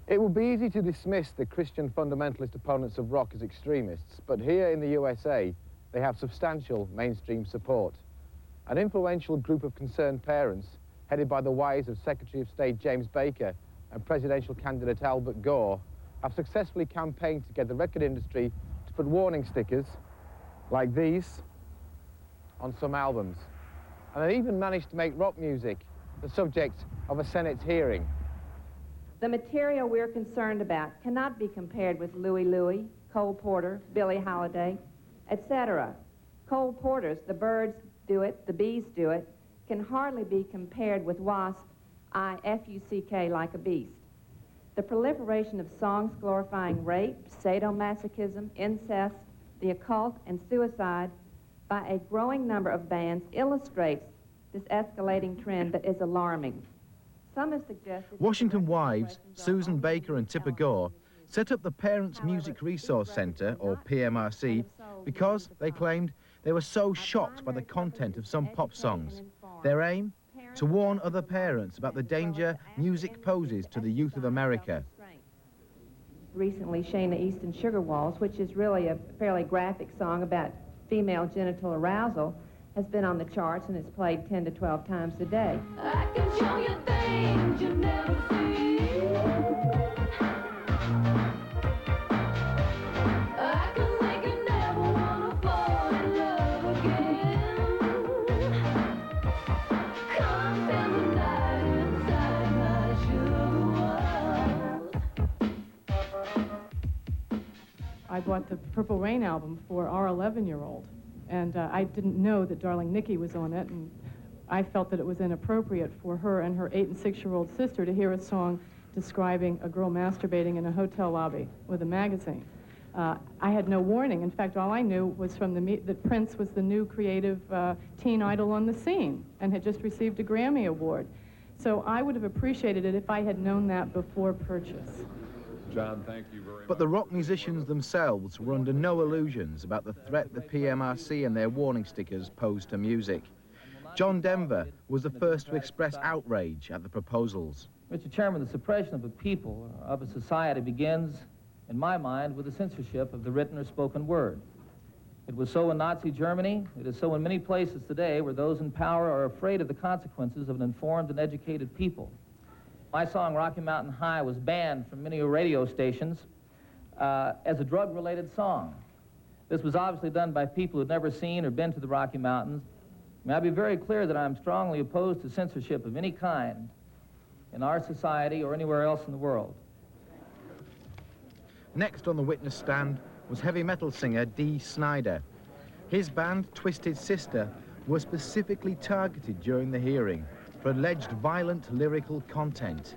It would be easy to dismiss the Christian fundamentalist opponents of rock as extremists, but here in the USA, they have substantial mainstream support. An influential group of concerned parents, headed by the wives of Secretary of State James Baker and presidential candidate Albert Gore, have successfully campaigned to get the record industry to put warning stickers like these on some albums. And they even managed to make rock music the subject of a Senate hearing. The material we're concerned about cannot be compared with Louie Louie, Cole Porter, Billie Holiday, etc. Cole Porter's The Birds Do It, The Bees Do It can hardly be compared with Wasp, I-F-U-C-K, Like a Beast. The proliferation of songs glorifying rape, sadomasochism, incest, the occult, and suicide by a growing number of bands illustrates this escalating trend that is alarming. Some have suggested... Washington wives, Susan Baker and Tipper Gore, set up the Parents Music Resource Center, or PMRC, because, they claimed, they were so shocked by the content of some pop songs. Their aim? To warn other parents about the danger music poses to the youth of America. Recently, Shayna Easton Sugar Walls, which is really a fairly graphic song about female genital arousal, has been on the charts and it's played 10 to 12 times a day. I can show you things you never see. I can make you never wanna fall in love again. Come spend the night inside my sugar walls. I bought the Purple Rain album for our 11-year-old. And I didn't know that Darling Nikki was on it, and I felt that it was inappropriate for her and her 8- and 6-year-old sister to hear a song describing a girl masturbating in a hotel lobby with a magazine. I had no warning. In fact, all I knew was from that Prince was the new creative teen idol on the scene and had just received a Grammy Award. So I would have appreciated it if I had known that before purchase. John, thank you very much. But the rock musicians themselves were under no illusions about the threat the PMRC and their warning stickers posed to music. John Denver was the first to express outrage at the proposals. Mr. Chairman, the suppression of a people, of a society, begins, in my mind, with the censorship of the written or spoken word. It was so in Nazi Germany. It is so in many places today where those in power are afraid of the consequences of an informed and educated people. My song, Rocky Mountain High, was banned from many radio stations as a drug-related song. This was obviously done by people who had never seen or been to the Rocky Mountains. May I be very clear that I'm strongly opposed to censorship of any kind in our society or anywhere else in the world. Next on the witness stand was heavy metal singer Dee Snider. His band, Twisted Sister, was specifically targeted during the hearing for alleged violent lyrical content.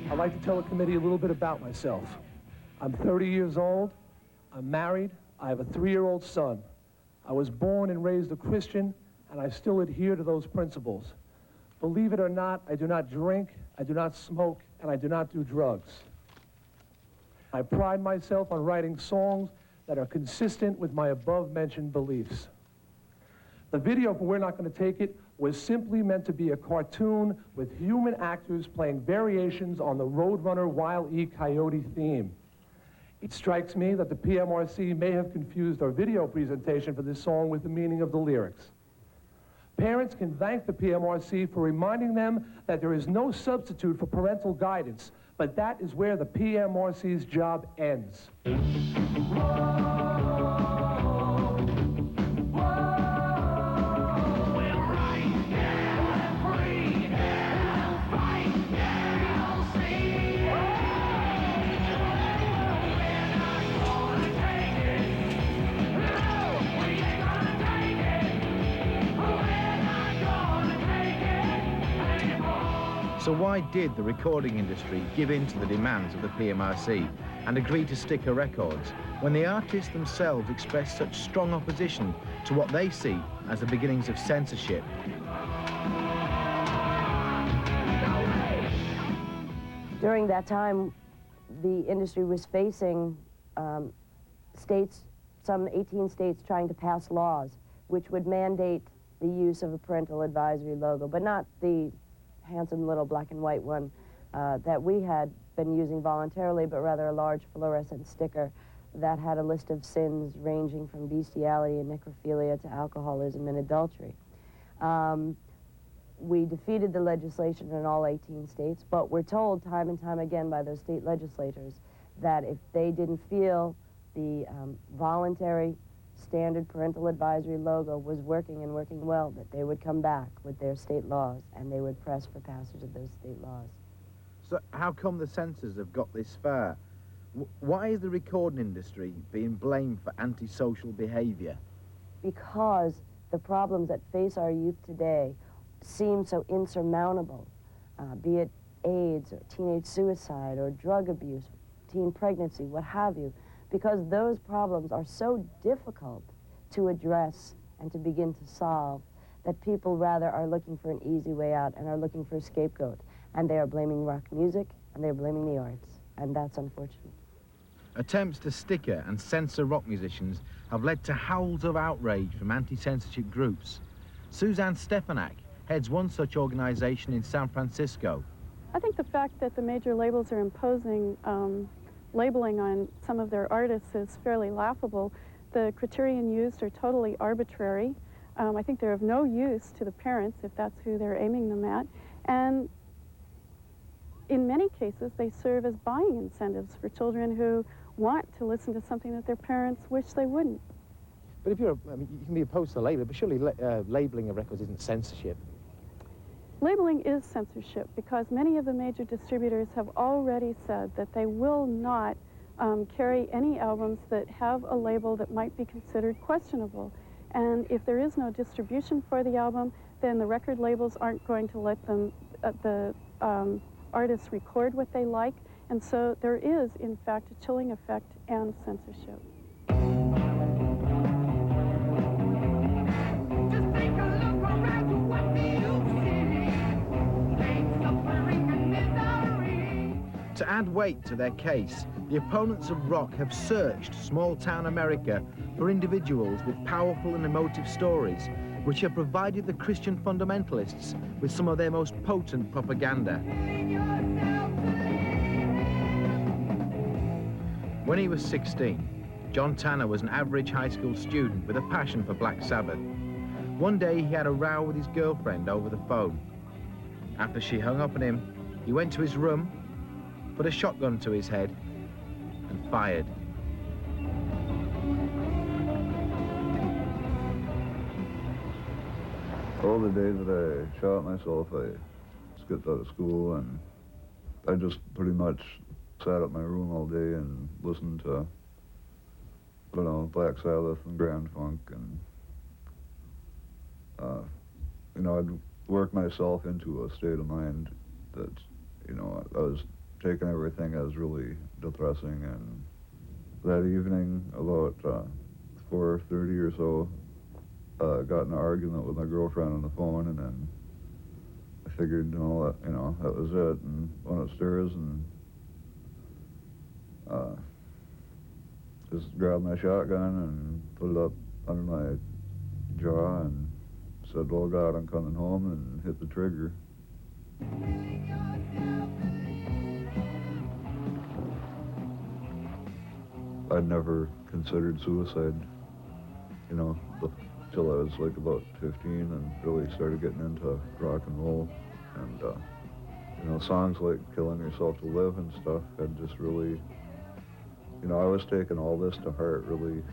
I'd like to tell the committee a little bit about myself. I'm 30 years old, I'm married, I have a 3-year-old son. I was born and raised a Christian, and I still adhere to those principles. Believe it or not, I do not drink, I do not smoke, and I do not do drugs. I pride myself on writing songs that are consistent with my above-mentioned beliefs. The video for We're Not Gonna Take It was simply meant to be a cartoon with human actors playing variations on the Roadrunner Wile E. Coyote theme. It strikes me that the PMRC may have confused our video presentation for this song with the meaning of the lyrics. Parents can thank the PMRC for reminding them that there is no substitute for parental guidance, but that is where the PMRC's job ends. So why did the recording industry give in to the demands of the PMRC and agree to sticker records when the artists themselves expressed such strong opposition to what they see as the beginnings of censorship? During that time, the industry was facing states, some 18 states trying to pass laws which would mandate the use of a parental advisory logo, but not the handsome little black and white one that we had been using voluntarily, but rather a large fluorescent sticker that had a list of sins ranging from bestiality and necrophilia to alcoholism and adultery. We defeated the legislation in all 18 states, but we're told time and time again by those state legislators that if they didn't feel the voluntary standard parental advisory logo was working and working well, that they would come back with their state laws and they would press for passage of those state laws. So how come the censors have got this far? Why is the recording industry being blamed for antisocial behaviour? Because the problems that face our youth today seem so insurmountable, be it AIDS or teenage suicide or drug abuse, teen pregnancy, what have you, because those problems are so difficult to address and to begin to solve that people rather are looking for an easy way out and are looking for a scapegoat. And they are blaming rock music and they're blaming the arts, and that's unfortunate. Attempts to sticker and censor rock musicians have led to howls of outrage from anti-censorship groups. Suzanne Stefanak heads one such organization in San Francisco. I think the fact that the major labels are imposing labeling on some of their artists is fairly laughable. The criterion used are totally arbitrary. I think they're of no use to the parents if that's who they're aiming them at. And in many cases, they serve as buying incentives for children who want to listen to something that their parents wish they wouldn't. But if you're, I mean, you can be opposed to labeling, but surely labeling of records isn't censorship. Labeling is censorship because many of the major distributors have already said that they will not carry any albums that have a label that might be considered questionable. And if there is no distribution for the album, then the record labels aren't going to let them, the artists record what they like. And so there is, in fact, a chilling effect and censorship. To add weight to their case, the opponents of rock have searched small-town America for individuals with powerful and emotive stories, which have provided the Christian fundamentalists with some of their most potent propaganda. When he was 16, John Tanner was an average high school student with a passion for Black Sabbath. One day he had a row with his girlfriend over the phone. After she hung up on him, he went to his room, put a shotgun to his head, and fired. All the days that I shot myself, I skipped out of school and I just pretty much sat at my room all day and listened to, you know, Black Sabbath and Grand Funk, and you know, I'd work myself into a state of mind that, you know, I was taking everything as really depressing. And that evening, about 4:30 or so, got in an argument with my girlfriend on the phone, and then I figured, you know, that was it, and went upstairs and just grabbed my shotgun and put it up under my jaw and said, "Oh God, I'm coming home," and hit the trigger. I'd never considered suicide, you know, till I was like about 15 and really started getting into rock and roll. And, you know, songs like Killing Yourself to Live and stuff had just really, you know, I was taking all this to heart really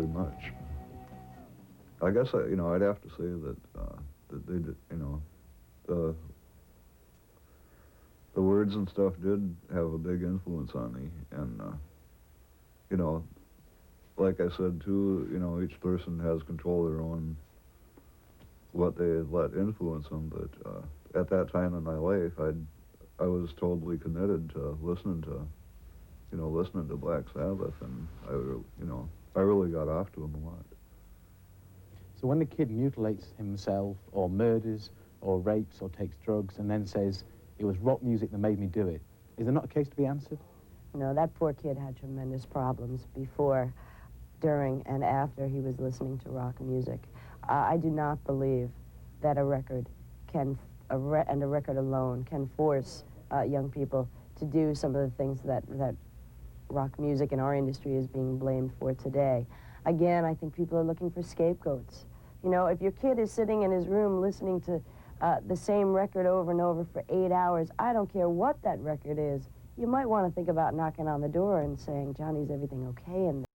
much. I guess, you know, I'd have to say that, that they did, you know, the words and stuff did have a big influence on me. And, you know, like I said too, you know, each person has control of their own what they had let influence them, but at that time in my life, I was totally committed to listening to, listening to Black Sabbath, and I really got off to them a lot. So when the kid mutilates himself, or murders, or rapes, or takes drugs, and then says, it was rock music that made me do it, is there not a case to be answered? No, that poor kid had tremendous problems before, during, and after he was listening to rock music. I do not believe that a record can, and a record alone, can force young people to do some of the things that rock music in our industry is being blamed for today. Again, I think people are looking for scapegoats. You know, if your kid is sitting in his room listening to the same record over and over for 8 hours, I don't care what that record is, you might want to think about knocking on the door and saying, Johnny, is everything okay in there?